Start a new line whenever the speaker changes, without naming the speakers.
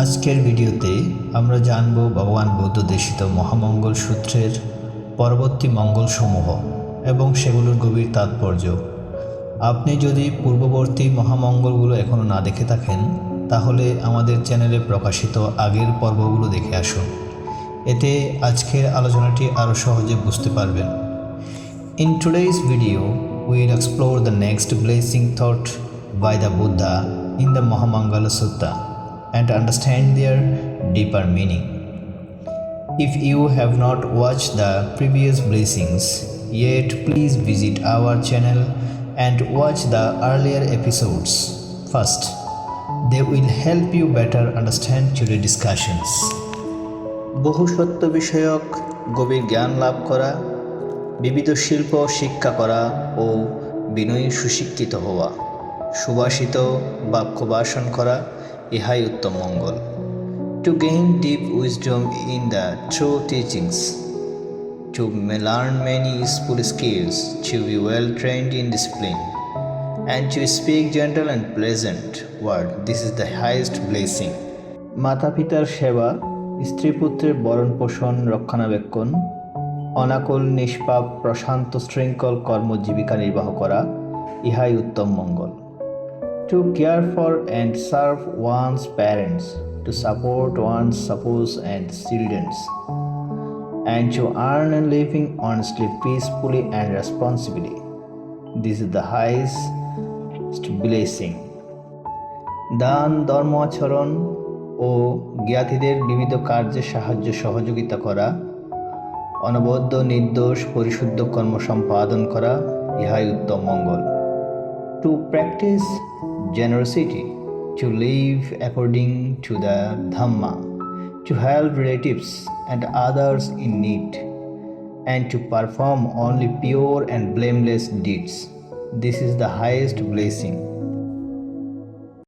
আজকের ভিডিওতে আমরা জানব ভগবান বুদ্ধ দেশিত মহামঙ্গল সূত্রের পরবর্তী মঙ্গলসমূহ এবং সেগুলোর গভীর তাৎপর্য। আপনি যদি পূর্ববর্তী মহামঙ্গলগুলো এখনও না দেখে থাকেন তাহলে আমাদের চ্যানেলে প্রকাশিত আগের পর্বগুলো দেখে আসুন। এতে আজকের আলোচনাটি আরও সহজে বুঝতে পারবেন। In today's video, we will explore the next blessing thought by the Buddha in the Mahamangala Sutta and understand their deeper meaning. If you have not watched the previous blessings yet, please visit our channel and watch the earlier episodes. First, they will help you better understand today's discussions. বহু সত্য বিষয়ক গভীর জ্ঞান লাভ করা, বিবিধ শিল্প শিক্ষা করা ও বিনয়ী সুশিক্ষিত হওয়া, সুভাষিত বাক্য ভাষণ করা, ইহাই উত্তম মঙ্গল। To gain deep wisdom in the true teachings, to learn many useful skills, to be well trained in discipline, and to speak gentle and pleasant word, this is the highest blessing. মাতা পিতার সেবা, স্ত্রী পুত্রের বরণ পোষণ রক্ষণাবেক্ষণ, অনাকুল নিষ্পাপ প্রশান্ত শৃঙ্খল কর্মজীবিকা নির্বাহ করা, ইহাই উত্তম মঙ্গল। To care for and serve one's parents, to support one's spouse and children, and to earn a living honestly, peacefully and responsibly. This is the highest blessing. দান ধর্ম আচরণ ও জ্ঞাতিদের বিবিধ কার্যে সাহায্য সহযোগিতা করা, অনবদ্য নির্দোষ পরিশুদ্ধ কর্ম সম্পাদন করা, ইহাই উত্তম মঙ্গল। To practice generosity, to live according to the Dhamma, to help relatives and others in need, and to perform only pure and blameless deeds. This is the highest blessing.